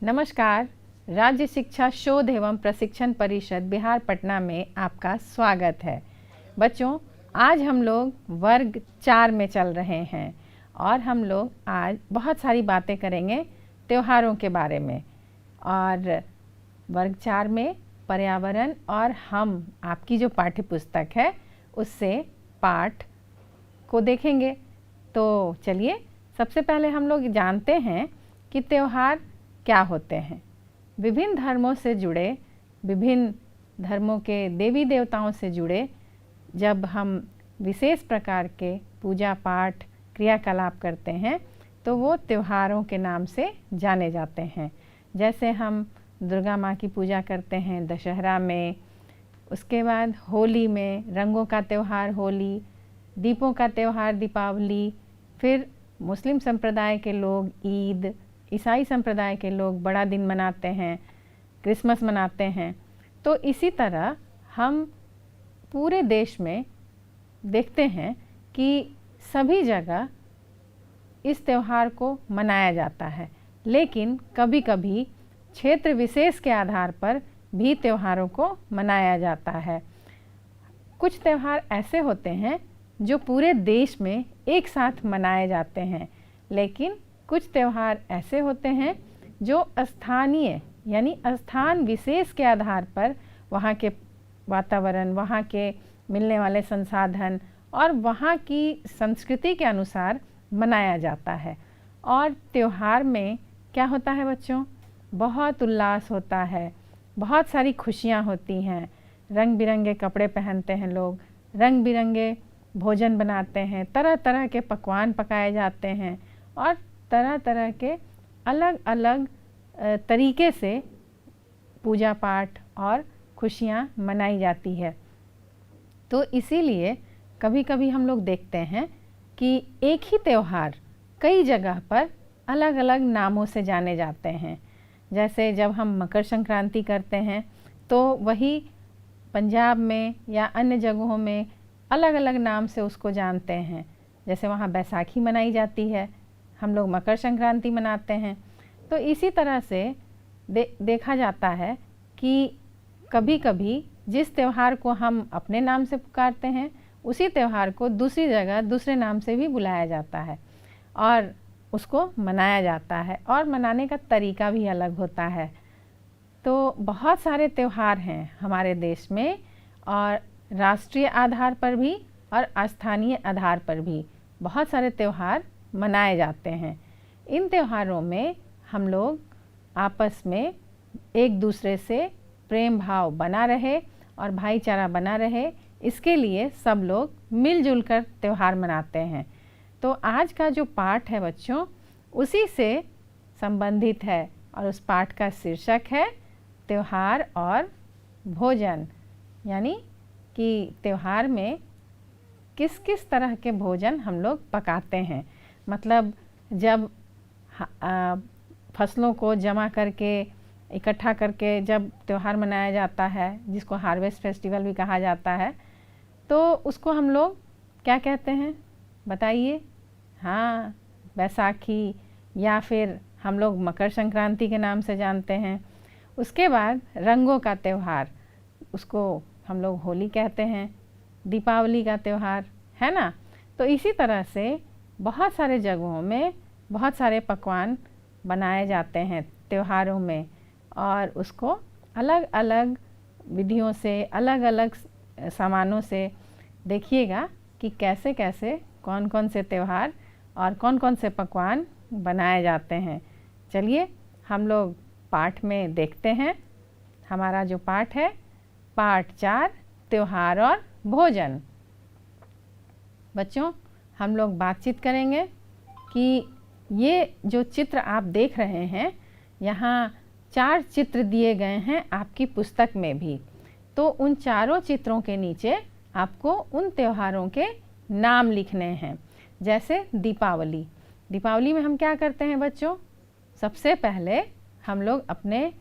नमस्कार। राज्य शिक्षा शोध एवं प्रशिक्षण परिषद बिहार पटना में आपका स्वागत है। बच्चों, आज हम लोग वर्ग 4 में चल रहे हैं और हम लोग आज बहुत सारी बातें करेंगे त्योहारों के बारे में। और वर्ग 4 में पर्यावरण और हम आपकी जो पाठ्य पुस्तक है उससे पाठ को देखेंगे। तो चलिए, सबसे पहले हम लोग जानते हैं कि त्योहार क्या होते हैं। विभिन्न धर्मों से जुड़े, विभिन्न धर्मों के देवी देवताओं से जुड़े जब हम विशेष प्रकार के पूजा पाठ क्रियाकलाप करते हैं तो वो त्योहारों के नाम से जाने जाते हैं। जैसे हम दुर्गा माँ की पूजा करते हैं दशहरा में, उसके बाद होली में रंगों का त्यौहार होली, दीपों का त्यौहार दीपावली, फिर मुस्लिम संप्रदाय के लोग ईद, ईसाई संप्रदाय के लोग बड़ा दिन मनाते हैं, क्रिसमस मनाते हैं। तो इसी तरह हम पूरे देश में देखते हैं कि सभी जगह इस त्यौहार को मनाया जाता है, लेकिन कभी कभी क्षेत्र विशेष के आधार पर भी त्योहारों को मनाया जाता है। कुछ त्यौहार ऐसे होते हैं जो पूरे देश में एक साथ मनाए जाते हैं, लेकिन कुछ त्यौहार ऐसे होते हैं जो स्थानीय यानी स्थान विशेष के आधार पर वहाँ के वातावरण, वहाँ के मिलने वाले संसाधन और वहाँ की संस्कृति के अनुसार मनाया जाता है। और त्यौहार में क्या होता है बच्चों? बहुत उल्लास होता है, बहुत सारी खुशियाँ होती हैं, रंग बिरंगे कपड़े पहनते हैं लोग, रंग बिरंगे भोजन बनाते हैं, तरह तरह के पकवान पकाए जाते हैं और तरह तरह के अलग अलग तरीके से पूजा पाठ और खुशियाँ मनाई जाती है। तो इसीलिए कभी कभी हम लोग देखते हैं कि एक ही त्यौहार कई जगह पर अलग अलग नामों से जाने जाते हैं। जैसे जब हम मकर संक्रांति करते हैं तो वही पंजाब में या अन्य जगहों में अलग अलग नाम से उसको जानते हैं। जैसे वहाँ बैसाखी मनाई जाती है, हम लोग मकर संक्रांति मनाते हैं। तो इसी तरह से देखा जाता है कि कभी कभी जिस त्यौहार को हम अपने नाम से पुकारते हैं उसी त्यौहार को दूसरी जगह दूसरे नाम से भी बुलाया जाता है और उसको मनाया जाता है, और मनाने का तरीका भी अलग होता है। तो बहुत सारे त्यौहार हैं हमारे देश में, और राष्ट्रीय आधार पर भी और स्थानीय आधार पर भी बहुत सारे त्यौहार मनाए जाते हैं। इन त्योहारों में हम लोग आपस में एक दूसरे से प्रेम भाव बना रहे और भाईचारा बना रहे, इसके लिए सब लोग मिलजुल कर त्यौहार मनाते हैं। तो आज का जो पाठ है बच्चों उसी से संबंधित है, और उस पाठ का शीर्षक है त्योहार और भोजन। यानी कि त्योहार में किस किस तरह के भोजन हम लोग पकाते हैं। मतलब जब फसलों को जमा करके इकट्ठा करके जब त्यौहार मनाया जाता है, जिसको हार्वेस्ट फेस्टिवल भी कहा जाता है, तो उसको हम लोग क्या कहते हैं बताइए? हाँ, बैसाखी, या फिर हम लोग मकर संक्रांति के नाम से जानते हैं। उसके बाद रंगों का त्यौहार, उसको हम लोग होली कहते हैं, दीपावली का त्यौहार, है ना। तो इसी तरह से बहुत सारे जगहों में बहुत सारे पकवान बनाए जाते हैं त्योहारों में, और उसको अलग अलग विधियों से, अलग अलग सामानों से देखिएगा कि कैसे कैसे कौन कौन से त्यौहार और कौन कौन से पकवान बनाए जाते हैं। चलिए हम लोग पाठ में देखते हैं। हमारा जो पाठ है पाठ 4, त्योहार और भोजन। बच्चों, हम लोग बातचीत करेंगे कि ये जो चित्र आप देख रहे हैं, यहाँ 4 चित्र दिए गए हैं आपकी पुस्तक में भी। तो उन चारों चित्रों के नीचे आपको उन त्योहारों के नाम लिखने हैं। जैसे दीपावली, दीपावली में हम क्या करते हैं बच्चों? सबसे पहले हम लोग अपने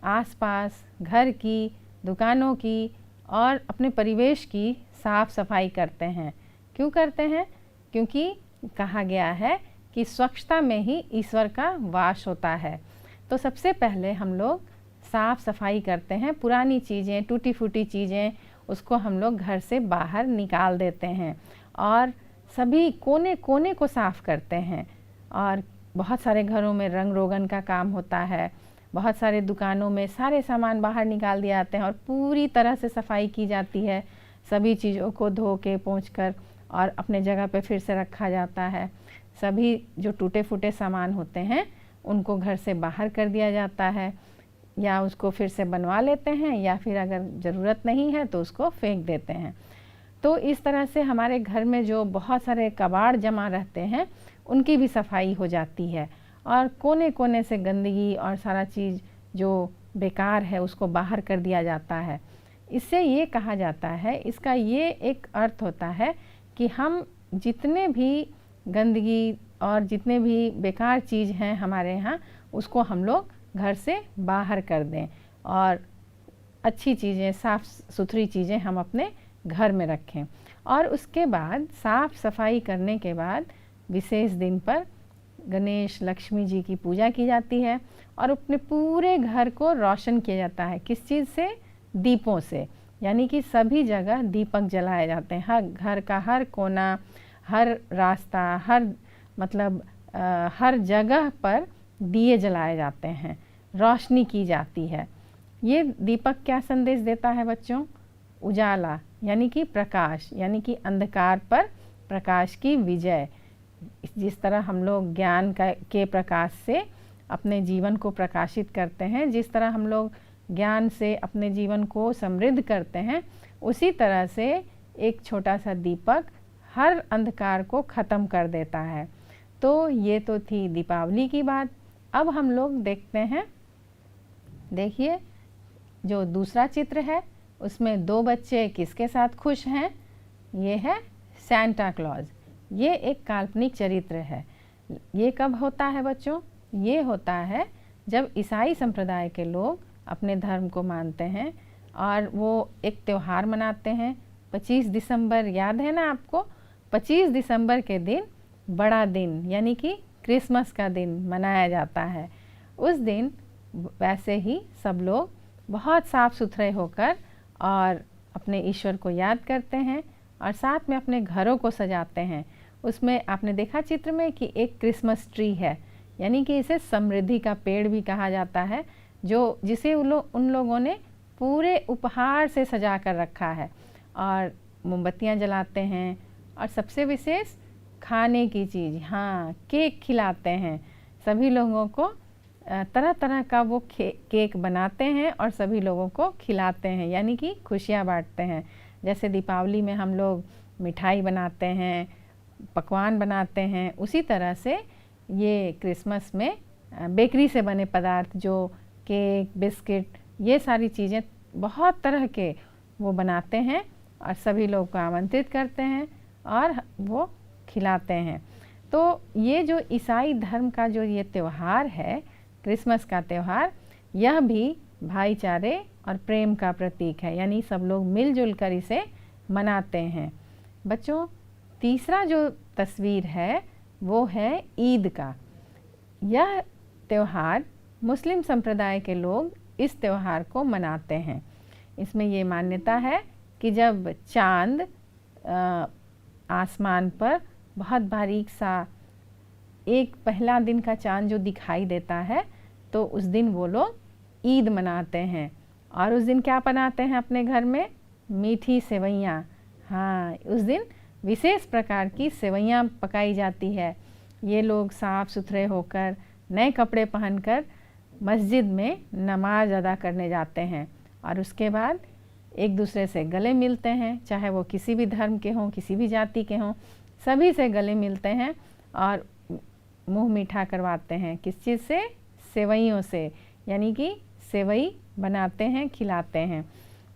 आसपास घर की, दुकानों की और अपने परिवेश की साफ सफाई करते हैं। क्यों करते हैं? क्योंकि कहा गया है कि स्वच्छता में ही ईश्वर का वास होता है। तो सबसे पहले हम लोग साफ़ सफाई करते हैं, पुरानी चीज़ें, टूटी फूटी चीज़ें, उसको हम लोग घर से बाहर निकाल देते हैं और सभी कोने कोने को साफ़ करते हैं। और बहुत सारे घरों में रंग रोगन का काम होता है, बहुत सारे दुकानों में सारे सामान बाहर निकाल दिए जाते हैं और पूरी तरह से सफाई की जाती है, सभी चीज़ों को धो के पोंछ कर और अपने जगह पे फिर से रखा जाता है। सभी जो टूटे फूटे सामान होते हैं उनको घर से बाहर कर दिया जाता है, या उसको फिर से बनवा लेते हैं, या फिर अगर ज़रूरत नहीं है तो उसको फेंक देते हैं। तो इस तरह से हमारे घर में जो बहुत सारे कबाड़ जमा रहते हैं उनकी भी सफाई हो जाती है और कोने कोने से गंदगी और सारा चीज़ जो बेकार है उसको बाहर कर दिया जाता है। इससे ये कहा जाता है, इसका ये एक अर्थ होता है कि हम जितने भी गंदगी और जितने भी बेकार चीज़ हैं हमारे यहाँ, उसको हम लोग घर से बाहर कर दें और अच्छी चीज़ें, साफ़ सुथरी चीज़ें हम अपने घर में रखें। और उसके बाद साफ़ सफाई करने के बाद विशेष दिन पर गणेश लक्ष्मी जी की पूजा की जाती है और अपने पूरे घर को रोशन किया जाता है। किस चीज़ से? दीपों से। यानी कि सभी जगह दीपक जलाए जाते हैं, हर घर का हर कोना, हर रास्ता, हर जगह पर दिए जलाए जाते हैं, रोशनी की जाती है। ये दीपक क्या संदेश देता है बच्चों? उजाला यानी कि प्रकाश, यानी कि अंधकार पर प्रकाश की विजय। जिस तरह हम लोग ज्ञान के प्रकाश से अपने जीवन को प्रकाशित करते हैं, जिस तरह हम लोग ज्ञान से अपने जीवन को समृद्ध करते हैं, उसी तरह से एक छोटा सा दीपक हर अंधकार को ख़त्म कर देता है। तो ये तो थी दीपावली की बात। अब हम लोग देखते हैं, देखिए जो दूसरा चित्र है उसमें दो बच्चे किसके साथ खुश हैं? ये है सैंटा क्लॉज। ये एक काल्पनिक चरित्र है। ये कब होता है बच्चों? ये होता है जब ईसाई संप्रदाय के लोग अपने धर्म को मानते हैं और वो एक त्यौहार मनाते हैं 25 दिसंबर, याद है ना आपको? 25 दिसंबर के दिन बड़ा दिन यानी कि क्रिसमस का दिन मनाया जाता है। उस दिन वैसे ही सब लोग बहुत साफ़ सुथरे होकर और अपने ईश्वर को याद करते हैं और साथ में अपने घरों को सजाते हैं। उसमें आपने देखा चित्र में कि एक क्रिसमस ट्री है, यानी कि इसे समृद्धि का पेड़ भी कहा जाता है, जिसे उन लोगों ने पूरे उपहार से सजा कर रखा है और मोमबत्तियाँ जलाते हैं और सबसे विशेष खाने की चीज़, हाँ, केक खिलाते हैं सभी लोगों को। तरह तरह का वो केक बनाते हैं और सभी लोगों को खिलाते हैं, यानी कि खुशियाँ बांटते हैं। जैसे दीपावली में हम लोग मिठाई बनाते हैं, पकवान बनाते हैं, उसी तरह से ये क्रिसमस में बेकरी से बने पदार्थ, जो केक, बिस्किट, ये सारी चीज़ें बहुत तरह के वो बनाते हैं और सभी लोगों को आमंत्रित करते हैं और वो खिलाते हैं। तो ये जो ईसाई धर्म का जो ये त्यौहार है, क्रिसमस का त्यौहार, यह भी भाईचारे और प्रेम का प्रतीक है, यानी सब लोग मिलजुल कर इसे मनाते हैं। बच्चों, तीसरा जो तस्वीर है वो है ईद का। यह त्यौहार मुस्लिम संप्रदाय के लोग इस त्यौहार को मनाते हैं। इसमें ये मान्यता है कि जब चाँद आसमान पर बहुत बारीक सा एक पहला दिन का चाँद जो दिखाई देता है, तो उस दिन वो लोग ईद मनाते हैं। और उस दिन क्या बनाते हैं अपने घर में? मीठी सेवइयाँ। हाँ, उस दिन विशेष प्रकार की सेवइयाँ पकाई जाती है। ये लोग साफ़ सुथरे होकर, नए कपड़े पहनकर मस्जिद में नमाज अदा करने जाते हैं और उसके बाद एक दूसरे से गले मिलते हैं, चाहे वो किसी भी धर्म के हों, किसी भी जाति के हों, सभी से गले मिलते हैं और मुंह मीठा करवाते हैं। किस चीज़ से? सेवइयों से, यानी कि सेवई बनाते हैं, खिलाते हैं।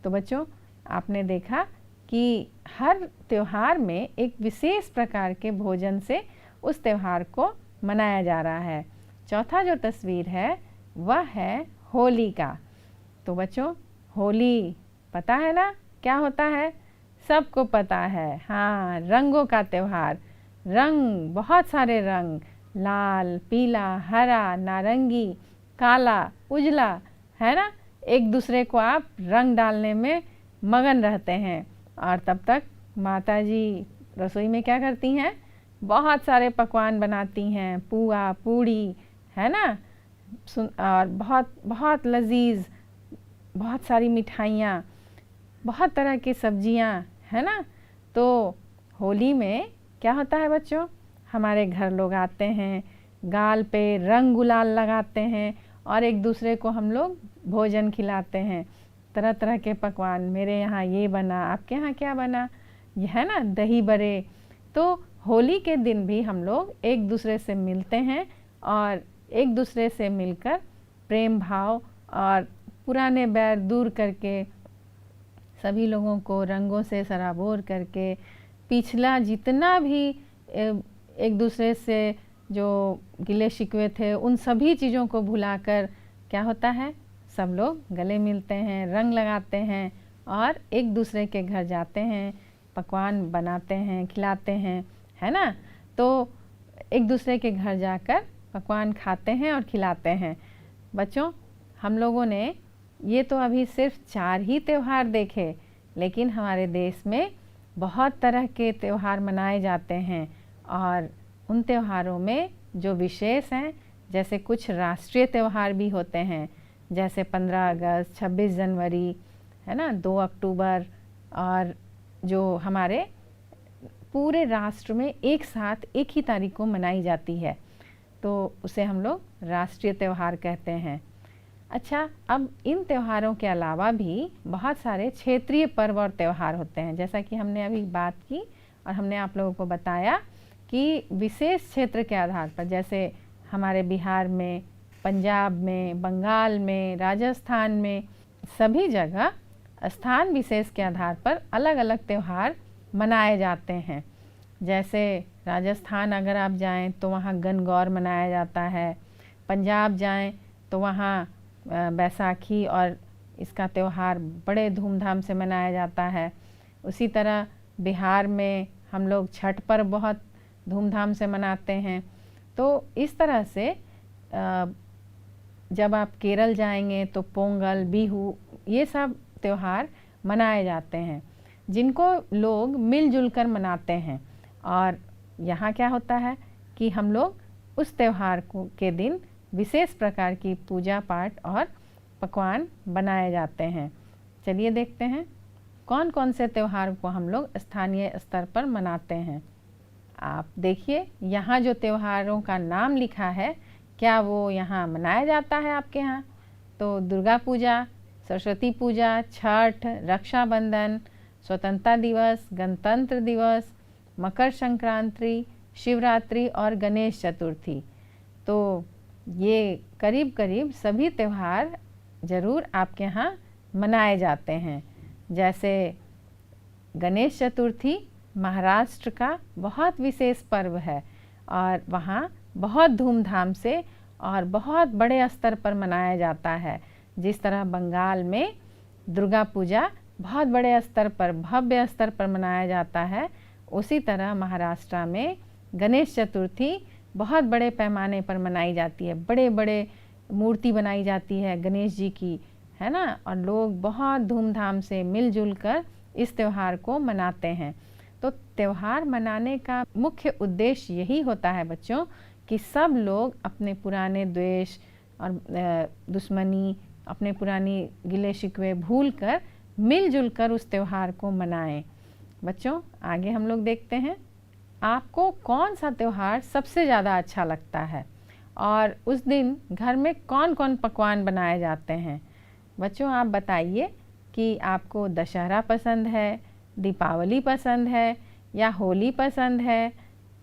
तो बच्चों, आपने देखा कि हर त्यौहार में एक विशेष प्रकार के भोजन से उस त्यौहार को मनाया जा रहा है। चौथा जो तस्वीर है वह है होली का। तो बच्चों, होली पता है ना क्या होता है? सबको पता है, हाँ, रंगों का त्यौहार। रंग, बहुत सारे रंग, लाल, पीला, हरा, नारंगी, काला उजला, है ना, एक दूसरे को आप रंग डालने में मगन रहते हैं। और तब तक माता जी रसोई में क्या करती हैं, बहुत सारे पकवान बनाती हैं, पुआ पूड़ी, है ना, और बहुत बहुत लजीज, बहुत सारी मिठाइयाँ, बहुत तरह की सब्जियाँ, है ना। तो होली में क्या होता है बच्चों, हमारे घर लोग आते हैं, गाल पे रंग गुलाल लगाते हैं और एक दूसरे को हम लोग भोजन खिलाते हैं। तरह तरह के पकवान, मेरे यहाँ ये बना, आपके यहाँ क्या बना, ये है ना, दही बड़े। तो होली के दिन भी हम लोग एक दूसरे से मिलते हैं और एक दूसरे से मिलकर प्रेम भाव और पुराने बैर दूर करके, सभी लोगों को रंगों से सराबोर करके, पिछला जितना भी एक दूसरे से जो गिले शिकवे थे उन सभी चीज़ों को भुलाकर क्या होता है, सब लोग गले मिलते हैं, रंग लगाते हैं और एक दूसरे के घर जाते हैं, पकवान बनाते हैं, खिलाते हैं, है ना। तो एक दूसरे के घर जाकर पकवान खाते हैं और खिलाते हैं। बच्चों, हम लोगों ने ये तो अभी सिर्फ 4 ही त्यौहार देखे, लेकिन हमारे देश में बहुत तरह के त्यौहार मनाए जाते हैं और उन त्योहारों में जो विशेष हैं, जैसे कुछ राष्ट्रीय त्यौहार भी होते हैं, जैसे 15 अगस्त, 26 जनवरी, है ना, 2 अक्टूबर, और जो हमारे पूरे राष्ट्र में एक साथ एक ही तारीख को मनाई जाती है, तो उसे हम लोग राष्ट्रीय त्यौहार कहते हैं। अच्छा, अब इन त्योहारों के अलावा भी बहुत सारे क्षेत्रीय पर्व और त्यौहार होते हैं, जैसा कि हमने अभी बात की और हमने आप लोगों को बताया कि विशेष क्षेत्र के आधार पर, जैसे हमारे बिहार में, पंजाब में, बंगाल में, राजस्थान में, सभी जगह स्थान विशेष के आधार पर अलग अलग त्यौहार मनाए जाते हैं। जैसे राजस्थान अगर आप जाएं तो वहाँ गणगौर मनाया जाता है, पंजाब जाएं तो वहाँ बैसाखी और इसका त्यौहार बड़े धूमधाम से मनाया जाता है। उसी तरह बिहार में हम लोग छठ पर्व बहुत धूमधाम से मनाते हैं। तो इस तरह से जब आप केरल जाएंगे तो पोंगल, बिहू, ये सब त्यौहार मनाए जाते हैं जिनको लोग मिलजुल कर मनाते हैं। और यहाँ क्या होता है कि हम लोग उस त्यौहार को के दिन विशेष प्रकार की पूजा पाठ और पकवान बनाए जाते हैं। चलिए देखते हैं कौन कौन से त्यौहार को हम लोग स्थानीय स्तर पर मनाते हैं। आप देखिए यहाँ जो त्योहारों का नाम लिखा है, क्या वो यहाँ मनाया जाता है आपके यहाँ? तो दुर्गा पूजा, सरस्वती पूजा, छठ, रक्षाबंधन, स्वतंत्रता दिवस, गणतंत्र दिवस, मकर संक्रांति, शिवरात्रि और गणेश चतुर्थी। तो ये करीब करीब सभी त्यौहार ज़रूर आपके यहाँ मनाए जाते हैं। जैसे गणेश चतुर्थी महाराष्ट्र का बहुत विशेष पर्व है और वहाँ बहुत धूमधाम से और बहुत बड़े स्तर पर मनाया जाता है। जिस तरह बंगाल में दुर्गा पूजा बहुत बड़े स्तर पर, भव्य स्तर पर मनाया जाता है, उसी तरह महाराष्ट्र में गणेश चतुर्थी बहुत बड़े पैमाने पर मनाई जाती है। बड़े बड़े मूर्ति बनाई जाती है गणेश जी की, है ना, और लोग बहुत धूमधाम से मिलजुल कर इस त्यौहार को मनाते हैं। तो त्यौहार मनाने का मुख्य उद्देश्य यही होता है बच्चों कि सब लोग अपने पुराने द्वेष और दुश्मनी, अपने पुरानी गिले शिकवे भूल कर मिलजुल कर उस त्यौहार को मनाएं। बच्चों, आगे हम लोग देखते हैं आपको कौन सा त्यौहार सबसे ज़्यादा अच्छा लगता है और उस दिन घर में कौन कौन पकवान बनाए जाते हैं। बच्चों, आप बताइए कि आपको दशहरा पसंद है, दीपावली पसंद है या होली पसंद है,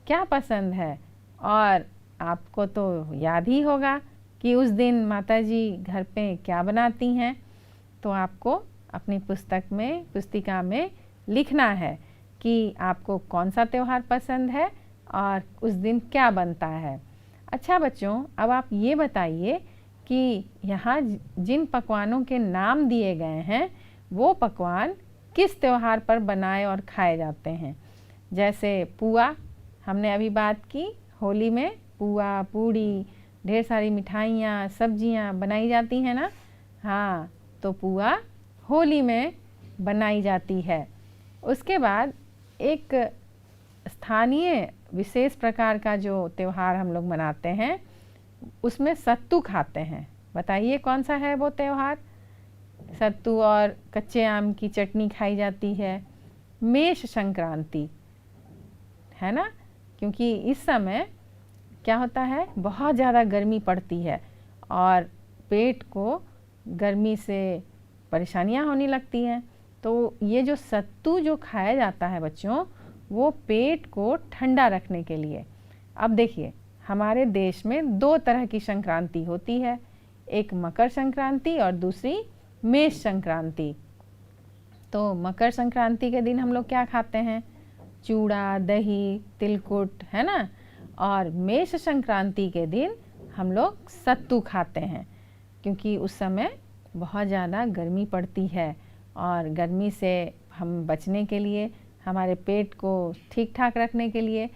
क्या पसंद है? और आपको तो याद ही होगा कि उस दिन माताजी घर पे क्या बनाती हैं। तो आपको अपनी पुस्तिका में लिखना है कि आपको कौन सा त्यौहार पसंद है और उस दिन क्या बनता है। अच्छा बच्चों, अब आप ये बताइए कि यहाँ जिन पकवानों के नाम दिए गए हैं वो पकवान किस त्यौहार पर बनाए और खाए जाते हैं। जैसे पुआ, हमने अभी बात की, होली में पुआ पूड़ी ढेर सारी मिठाइयाँ, सब्जियाँ बनाई जाती हैं ना। हाँ, तो पुआ होली में बनाई जाती है। उसके बाद एक स्थानीय विशेष प्रकार का जो त्यौहार हम लोग मनाते हैं, उसमें सत्तू खाते हैं। बताइए कौन सा है वो त्यौहार? सत्तू और कच्चे आम की चटनी खाई जाती है। मेष संक्रांति है ना, क्योंकि इस समय क्या होता है, बहुत ज़्यादा गर्मी पड़ती है और पेट को गर्मी से परेशानियां होने लगती हैं। तो ये जो सत्तू जो खाया जाता है बच्चों, वो पेट को ठंडा रखने के लिए। अब देखिए, हमारे देश में दो तरह की संक्रांति होती है, एक मकर संक्रांति और दूसरी मेष संक्रांति। तो मकर संक्रांति के दिन हम लोग क्या खाते हैं? चूड़ा, दही, तिलकुट, है ना। और मेष संक्रांति के दिन हम लोग सत्तू खाते हैं, क्योंकि उस समय बहुत ज़्यादा गर्मी पड़ती है और गर्मी से हम बचने के लिए, हमारे पेट को ठीक ठाक रखने के लिए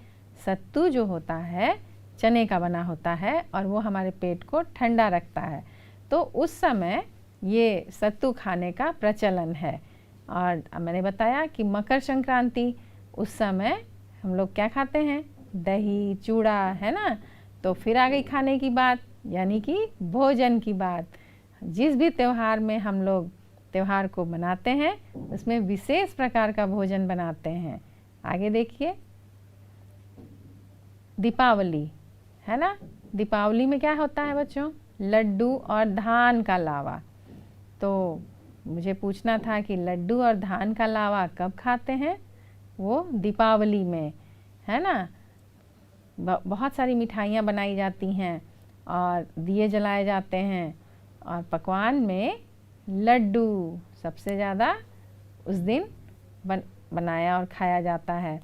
सत्तू जो होता है चने का बना होता है और वो हमारे पेट को ठंडा रखता है। तो उस समय ये सत्तू खाने का प्रचलन है। और मैंने बताया कि मकर संक्रांति, उस समय हम लोग क्या खाते हैं? दही, चूड़ा, है ना। तो फिर आ गई खाने की बात, यानी कि भोजन की बात। जिस भी त्यौहार में हम लोग त्यौहार को मनाते हैं, उसमें विशेष प्रकार का भोजन बनाते हैं। आगे देखिए, दीपावली, है ना। दीपावली में क्या होता है बच्चों? लड्डू और धान का लावा। तो मुझे पूछना था कि लड्डू और धान का लावा कब खाते हैं? वो दीपावली में, है ना। बहुत सारी मिठाइयाँ बनाई जाती हैं और दिए जलाए जाते हैं, और पकवान में लड्डू सबसे ज़्यादा उस दिन बनाया और खाया जाता है।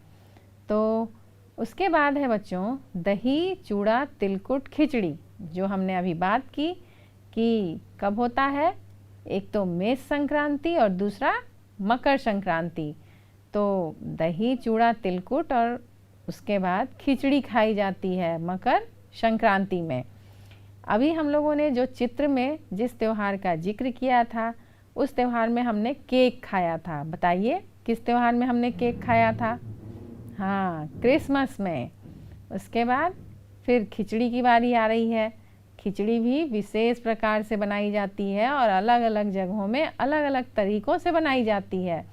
तो उसके बाद है बच्चों दही, चूड़ा, तिलकुट, खिचड़ी, जो हमने अभी बात की कि कब होता है। एक तो मेष संक्रांति और दूसरा मकर संक्रांति। तो दही, चूड़ा, तिलकुट और उसके बाद खिचड़ी खाई जाती है मकर संक्रांति में। अभी हम लोगों ने जो चित्र में जिस त्यौहार का जिक्र किया था, उस त्यौहार में हमने केक खाया था। बताइए किस त्यौहार में हमने केक खाया था? हाँ, क्रिसमस में। उसके बाद फिर खिचड़ी की बारी आ रही है। खिचड़ी भी विशेष प्रकार से बनाई जाती है और अलग अलग जगहों में अलग अलग तरीक़ों से बनाई जाती है।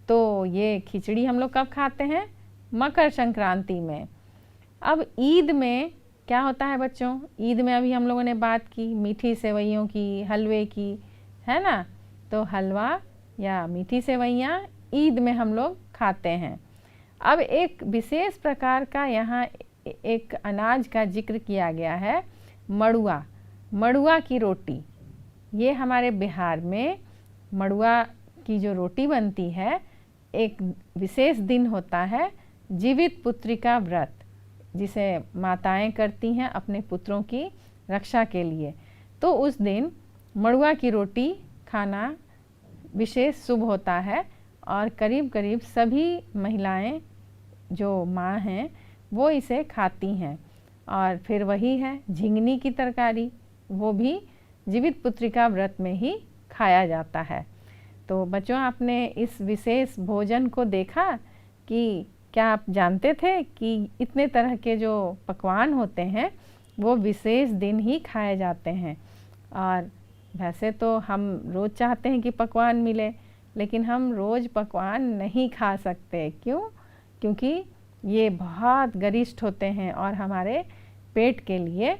तो ये खिचड़ी हम लोग कब खाते हैं? मकर संक्रांति में। अब ईद में क्या होता है बच्चों? ईद में अभी हम लोगों ने बात की मीठी सेवइयों की, हलवे की, है ना। तो हलवा या मीठी सेवइयाँ ईद में हम लोग खाते हैं। अब एक विशेष प्रकार का यहाँ एक अनाज का जिक्र किया गया है, मड़ुआ। मड़ुआ की रोटी, ये हमारे बिहार में मड़ुआ की जो रोटी बनती है, एक विशेष दिन होता है जीवित पुत्री का व्रत, जिसे माताएं करती हैं अपने पुत्रों की रक्षा के लिए। तो उस दिन मड़ुआ की रोटी खाना विशेष शुभ होता है और करीब करीब सभी महिलाएं जो माँ हैं वो इसे खाती हैं। और फिर वही है झिंगनी की तरकारी, वो भी जीवित पुत्रिका व्रत में ही खाया जाता है। तो बच्चों, आपने इस विशेष भोजन को देखा कि क्या आप जानते थे कि इतने तरह के जो पकवान होते हैं वो विशेष दिन ही खाए जाते हैं। और वैसे तो हम रोज़ चाहते हैं कि पकवान मिले, लेकिन हम रोज़ पकवान नहीं खा सकते। क्यों? क्योंकि ये बहुत गरिष्ठ होते हैं और हमारे पेट के लिए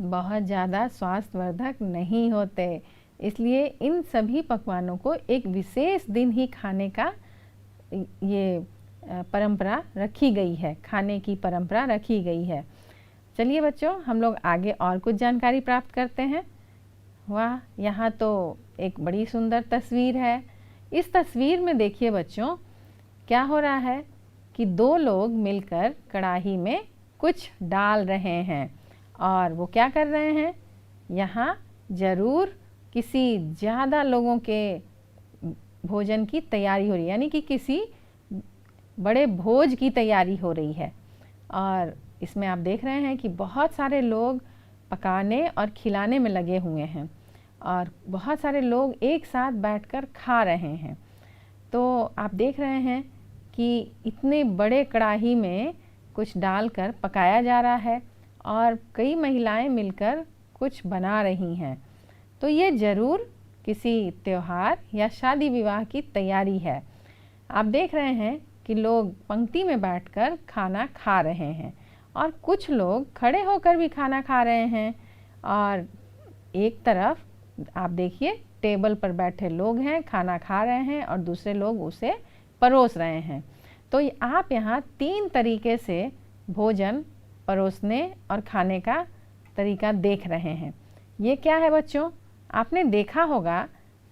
बहुत ज़्यादा स्वास्थ्यवर्धक नहीं होते। इसलिए इन सभी पकवानों को एक विशेष दिन ही खाने का ये परंपरा रखी गई है, खाने की परंपरा रखी गई है। चलिए बच्चों, हम लोग आगे और कुछ जानकारी प्राप्त करते हैं। वाह, यहाँ तो एक बड़ी सुंदर तस्वीर है। इस तस्वीर में देखिए बच्चों, क्या हो रहा है कि दो लोग मिलकर कढ़ाई में कुछ डाल रहे हैं। और वो क्या कर रहे हैं? यहाँ ज़रूर किसी ज़्यादा लोगों के भोजन की तैयारी हो रही है, यानी कि किसी बड़े भोज की तैयारी हो रही है। और इसमें आप देख रहे हैं कि बहुत सारे लोग पकाने और खिलाने में लगे हुए हैं और बहुत सारे लोग एक साथ बैठकर खा रहे हैं। तो आप देख रहे हैं कि इतने बड़े कढ़ाई में कुछ डालकर पकाया जा रहा है और कई महिलाएं मिलकर कुछ बना रही हैं। तो ये ज़रूर किसी त्योहार या शादी विवाह की तैयारी है। आप देख रहे हैं कि लोग पंक्ति में बैठकर खाना खा रहे हैं और कुछ लोग खड़े होकर भी खाना खा रहे हैं। और एक तरफ आप देखिए टेबल पर बैठे लोग हैं, खाना खा रहे हैं और दूसरे लोग उसे परोस रहे हैं। तो आप यहाँ 3 तरीके से भोजन परोसने और खाने का तरीका देख रहे हैं। ये क्या है बच्चों? आपने देखा होगा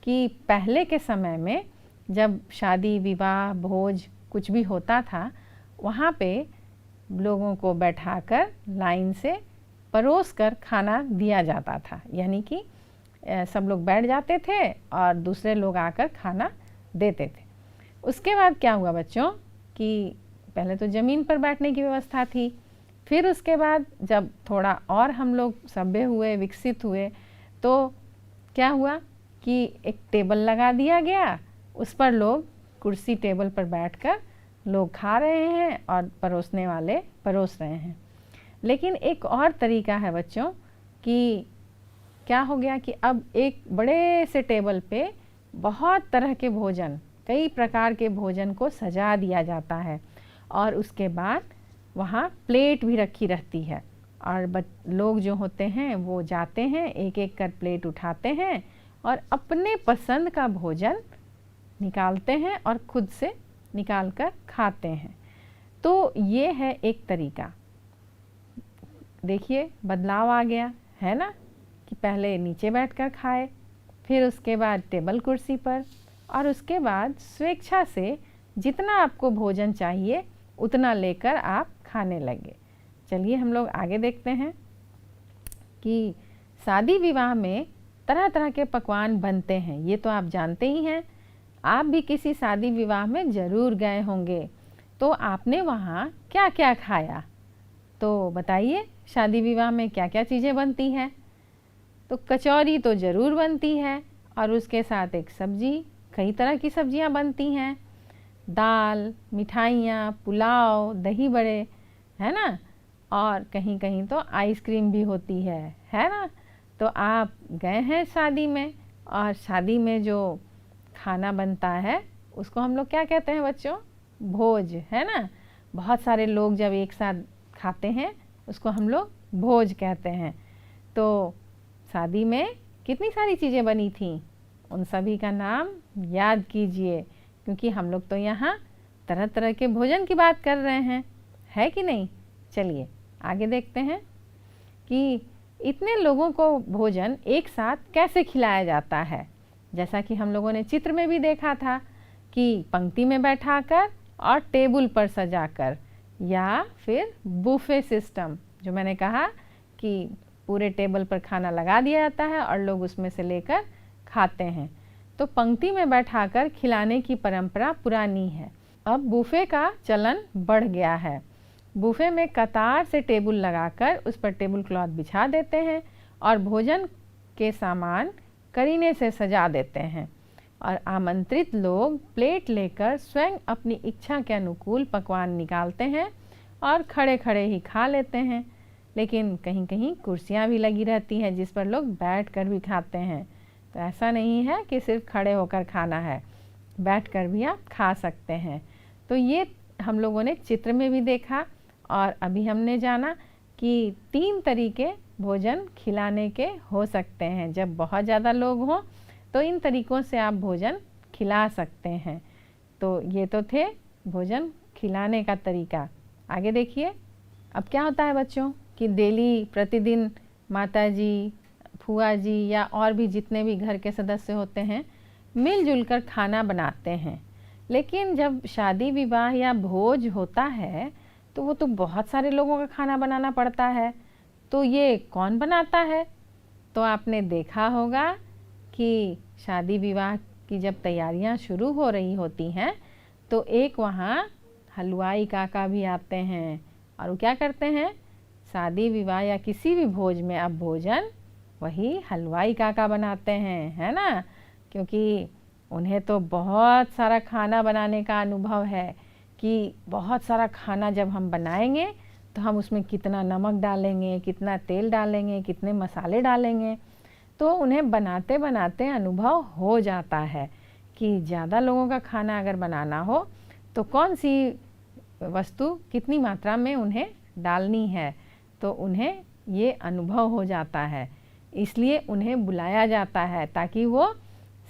कि पहले के समय में जब शादी विवाह भोज कुछ भी होता था, वहाँ पे लोगों को बैठाकर लाइन से परोस कर खाना दिया जाता था। यानी कि सब लोग बैठ जाते थे और दूसरे लोग आकर खाना देते थे। उसके बाद क्या हुआ बच्चों कि पहले तो ज़मीन पर बैठने की व्यवस्था थी, फिर उसके बाद जब थोड़ा और हम लोग सभ्य हुए, विकसित हुए, तो क्या हुआ कि एक टेबल लगा दिया गया, उस पर लोग कुर्सी टेबल पर बैठकर लोग खा रहे हैं और परोसने वाले परोस रहे हैं। लेकिन एक और तरीका है बच्चों कि क्या हो गया कि अब एक बड़े से टेबल पे बहुत तरह के भोजन, कई प्रकार के भोजन को सजा दिया जाता है और उसके बाद वहाँ प्लेट भी रखी रहती है और लोग जो होते हैं वो जाते हैं, एक एक कर प्लेट उठाते हैं और अपने पसंद का भोजन निकालते हैं और खुद से निकाल कर खाते हैं। तो ये है एक तरीका। देखिए बदलाव आ गया है ना, कि पहले नीचे बैठकर खाए, फिर उसके बाद टेबल कुर्सी पर, और उसके बाद स्वेच्छा से जितना आपको भोजन चाहिए उतना लेकर आप खाने लगे। चलिए हम लोग आगे देखते हैं कि शादी विवाह में तरह तरह के पकवान बनते हैं। ये तो आप जानते ही हैं। आप भी किसी शादी विवाह में ज़रूर गए होंगे, तो आपने वहाँ क्या क्या खाया? तो बताइए, शादी विवाह में क्या क्या चीज़ें बनती हैं? तो कचौरी तो ज़रूर बनती है और उसके साथ एक सब्जी, कई तरह की सब्जियां बनती हैं, दाल, मिठाइयाँ, पुलाव, दही बड़े, है ना, और कहीं कहीं तो आइसक्रीम भी होती है ना। तो आप गए हैं शादी में और शादी में जो खाना बनता है उसको हम लोग क्या कहते हैं बच्चों? भोज, है ना। बहुत सारे लोग जब एक साथ खाते हैं उसको हम लोग भोज कहते हैं। तो शादी में कितनी सारी चीज़ें बनी थी, उन सभी का नाम याद कीजिए, क्योंकि हम लोग तो यहाँ तरह तरह के भोजन की बात कर रहे हैं, है कि नहीं। चलिए आगे देखते हैं कि इतने लोगों को भोजन एक साथ कैसे खिलाया जाता है। जैसा कि हम लोगों ने चित्र में भी देखा था कि पंक्ति में बैठाकर और टेबल पर सजाकर, या फिर बुफे सिस्टम, जो मैंने कहा कि पूरे टेबल पर खाना लगा दिया जाता है और लोग उसमें से लेकर खाते हैं। तो पंक्ति में बैठाकर खिलाने की परंपरा पुरानी है। अब बुफे का चलन बढ़ गया है। बुफे में कतार से टेबल लगाकर उस पर टेबल क्लॉथ बिछा देते हैं और भोजन के सामान करीने से सजा देते हैं और आमंत्रित लोग प्लेट लेकर स्वयं अपनी इच्छा के अनुकूल पकवान निकालते हैं और खड़े खड़े ही खा लेते हैं। लेकिन कहीं कहीं कुर्सियाँ भी लगी रहती हैं जिस पर लोग बैठकर भी खाते हैं। तो ऐसा नहीं है कि सिर्फ खड़े होकर खाना है, बैठकर भी आप खा सकते हैं। तो ये हम लोगों ने चित्र में भी देखा और अभी हमने जाना कि 3 तरीके भोजन खिलाने के हो सकते हैं। जब बहुत ज़्यादा लोग हों तो इन तरीक़ों से आप भोजन खिला सकते हैं। तो ये तो थे भोजन खिलाने का तरीका। आगे देखिए, अब क्या होता है बच्चों कि डेली प्रतिदिन माताजी, फूआ जी या और भी जितने भी घर के सदस्य होते हैं मिलजुल कर खाना बनाते हैं। लेकिन जब शादी विवाह या भोज होता है तो वो तो बहुत सारे लोगों का खाना बनाना पड़ता है। तो ये कौन बनाता है? तो आपने देखा होगा कि शादी विवाह की जब तैयारियां शुरू हो रही होती हैं तो एक वहाँ हलवाई काका भी आते हैं और वो क्या करते हैं, शादी विवाह या किसी भी भोज में अब भोजन वही हलवाई काका बनाते हैं, है ना, क्योंकि उन्हें तो बहुत सारा खाना बनाने का अनुभव है कि बहुत सारा खाना जब हम बनाएंगे तो हम उसमें कितना नमक डालेंगे, कितना तेल डालेंगे, कितने मसाले डालेंगे, तो उन्हें बनाते बनाते अनुभव हो जाता है कि ज़्यादा लोगों का खाना अगर बनाना हो तो कौन सी वस्तु कितनी मात्रा में उन्हें डालनी है, तो उन्हें ये अनुभव हो जाता है। इसलिए उन्हें बुलाया जाता है ताकि वो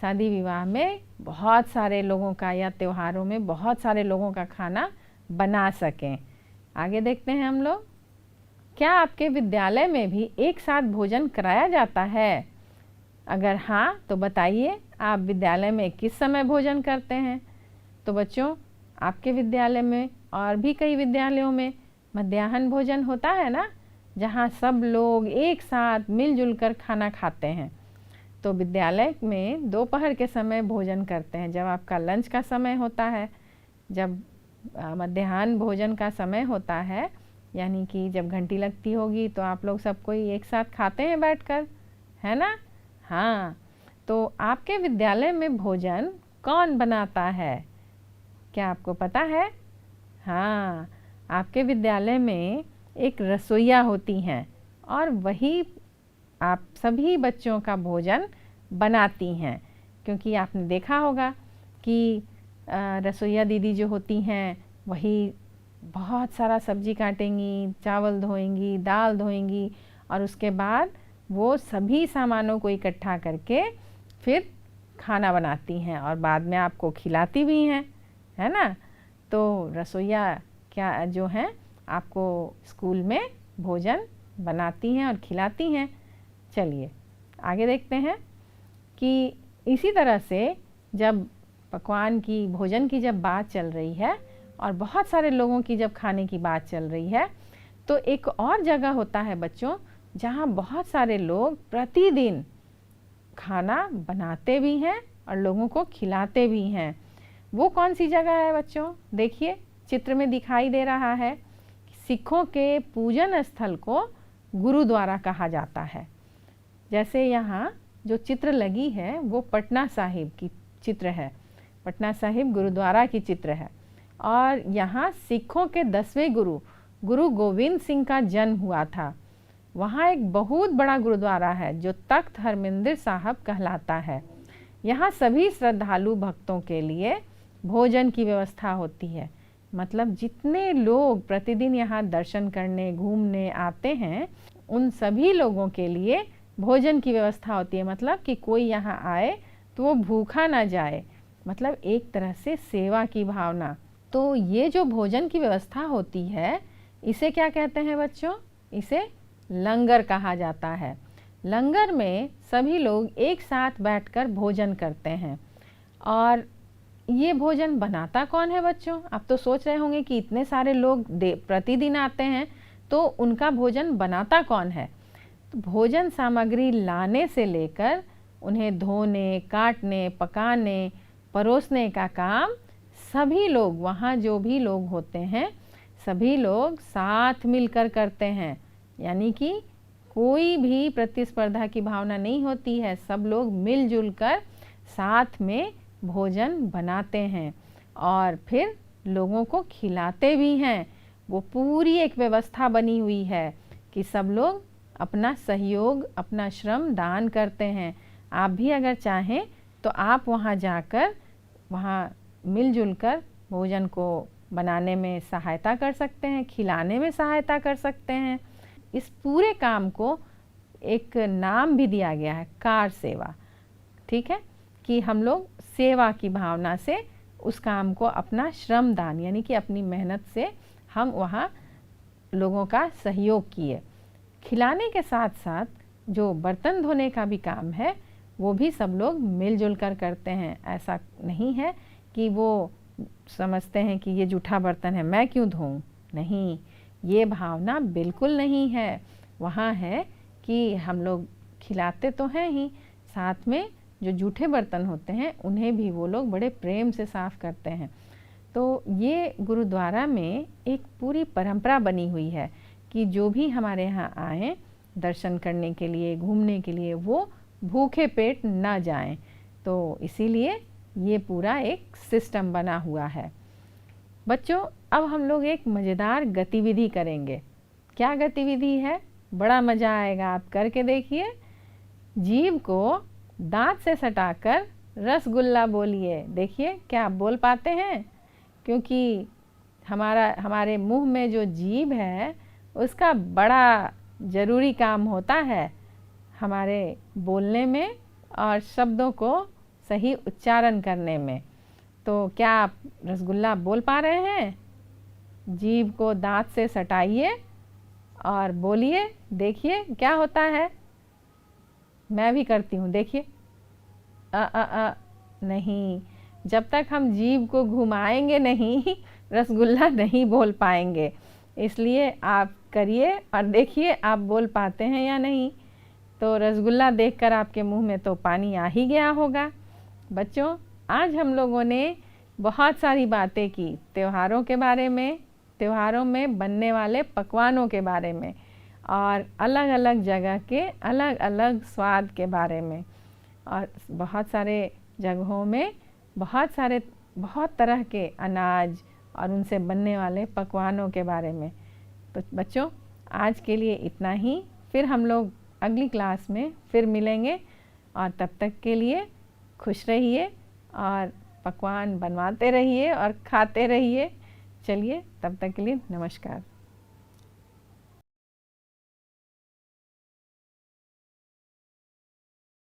शादी विवाह में बहुत सारे लोगों का या त्योहारों में बहुत सारे लोगों का खाना बना सकें। आगे देखते हैं हम लोग। क्या आपके विद्यालय में भी एक साथ भोजन कराया जाता है? अगर हाँ तो बताइए, आप विद्यालय में किस समय भोजन करते हैं? तो बच्चों, आपके विद्यालय में और भी कई विद्यालयों में मध्याह्न भोजन होता है ना, जहाँ सब लोग एक साथ मिलजुल कर खाना खाते हैं। तो विद्यालय में दोपहर के समय भोजन करते हैं, जब आपका लंच का समय होता है, जब मध्याह्न भोजन का समय होता है, यानी कि जब घंटी लगती होगी तो आप लोग सब कोई एक साथ खाते हैं बैठकर, है ना। हाँ, तो आपके विद्यालय में भोजन कौन बनाता है? क्या आपको पता है? हाँ, आपके विद्यालय में एक रसोइया होती हैं और वही आप सभी बच्चों का भोजन बनाती हैं, क्योंकि आपने देखा होगा कि रसोइया दीदी जो होती हैं वही बहुत सारा सब्जी काटेंगी, चावल धोएंगी, दाल धोएंगी और उसके बाद वो सभी सामानों को इकट्ठा करके फिर खाना बनाती हैं और बाद में आपको खिलाती भी हैं, है ना। तो रसोइया क्या जो हैं आपको स्कूल में भोजन बनाती हैं और खिलाती हैं। चलिए आगे देखते हैं कि इसी तरह से जब पकवान की, भोजन की जब बात चल रही है और बहुत सारे लोगों की जब खाने की बात चल रही है, तो एक और जगह होता है बच्चों जहाँ बहुत सारे लोग प्रतिदिन खाना बनाते भी हैं और लोगों को खिलाते भी हैं। वो कौन सी जगह है बच्चों? देखिए चित्र में दिखाई दे रहा है। सिखों के पूजन स्थल को गुरुद्वारा कहा जाता है। जैसे यहाँ जो चित्र लगी है वो पटना साहिब की चित्र है, पटना साहिब गुरुद्वारा की चित्र है और यहाँ सिखों के 10वें गुरु गोविंद सिंह का जन्म हुआ था। वहाँ एक बहुत बड़ा गुरुद्वारा है जो तख्त हरमिंदर साहब कहलाता है। यहाँ सभी श्रद्धालु भक्तों के लिए भोजन की व्यवस्था होती है। मतलब जितने लोग प्रतिदिन यहाँ दर्शन करने, घूमने आते हैं, उन सभी लोगों के लिए भोजन की व्यवस्था होती है। मतलब कि कोई यहाँ आए तो वो भूखा ना जाए, मतलब एक तरह से सेवा की भावना। तो ये जो भोजन की व्यवस्था होती है इसे क्या कहते हैं बच्चों? इसे लंगर कहा जाता है। लंगर में सभी लोग एक साथ बैठकर भोजन करते हैं। और ये भोजन बनाता कौन है बच्चों? आप तो सोच रहे होंगे कि इतने सारे लोग प्रतिदिन आते हैं तो उनका भोजन बनाता कौन है? तो भोजन सामग्री लाने से लेकर उन्हें धोने, काटने, पकाने, परोसने का काम सभी लोग, वहाँ जो भी लोग होते हैं सभी लोग साथ मिलकर करते हैं। यानी कि कोई भी प्रतिस्पर्धा की भावना नहीं होती है, सब लोग मिलजुल कर साथ में भोजन बनाते हैं और फिर लोगों को खिलाते भी हैं। वो पूरी एक व्यवस्था बनी हुई है कि सब लोग अपना सहयोग, अपना श्रम दान करते हैं। आप भी अगर चाहें तो आप वहाँ जाकर वहाँ मिलजुल कर भोजन को बनाने में सहायता कर सकते हैं, खिलाने में सहायता कर सकते हैं। इस पूरे काम को एक नाम भी दिया गया है, कार सेवा। ठीक है, कि हम लोग सेवा की भावना से उस काम को अपना श्रम दान यानी कि अपनी मेहनत से हम वहाँ लोगों का सहयोग किए। खिलाने के साथ साथ जो बर्तन धोने का भी काम है वो भी सब लोग मिलजुल कर करते हैं। ऐसा नहीं है कि वो समझते हैं कि ये जूठा बर्तन है मैं क्यों धोऊं, नहीं, ये भावना बिल्कुल नहीं है। वहाँ है कि हम लोग खिलाते तो हैं ही, साथ में जो जूठे बर्तन होते हैं उन्हें भी वो लोग बड़े प्रेम से साफ़ करते हैं। तो ये गुरुद्वारा में एक पूरी परंपरा बनी हुई है कि जो भी हमारे यहाँ आए दर्शन करने के लिए, घूमने के लिए, वो भूखे पेट ना जाएं। तो इसीलिए ये पूरा एक सिस्टम बना हुआ है। बच्चों, अब हम लोग एक मज़ेदार गतिविधि करेंगे। क्या गतिविधि है? बड़ा मज़ा आएगा, आप करके देखिए। जीभ को दांत से सटाकर रसगुल्ला बोलिए। देखिए क्या आप बोल पाते हैं? क्योंकि हमारे मुंह में जो जीभ है उसका बड़ा ज़रूरी काम होता है हमारे बोलने में और शब्दों को सही उच्चारण करने में। तो क्या आप रसगुल्ला बोल पा रहे हैं? जीभ को दांत से सटाइए और बोलिए, देखिए क्या होता है। मैं भी करती हूँ, देखिए। नहीं, जब तक हम जीभ को घुमाएंगे नहीं रसगुल्ला नहीं बोल पाएंगे। इसलिए आप करिए और देखिए आप बोल पाते हैं या नहीं। तो रसगुल्ला देखकर आपके मुंह में तो पानी आ ही गया होगा। बच्चों, आज हम लोगों ने बहुत सारी बातें की त्योहारों के बारे में, त्योहारों में बनने वाले पकवानों के बारे में और अलग अलग जगह के अलग अलग स्वाद के बारे में, और बहुत सारे जगहों में बहुत तरह के अनाज और उनसे बनने वाले पकवानों के बारे में। तो बच्चों, आज के लिए इतना ही। फिर हम लोग अगली क्लास में फिर मिलेंगे और तब तक के लिए खुश रहिए और पकवान बनवाते रहिए और खाते रहिए। चलिए, तब तक के लिए नमस्कार।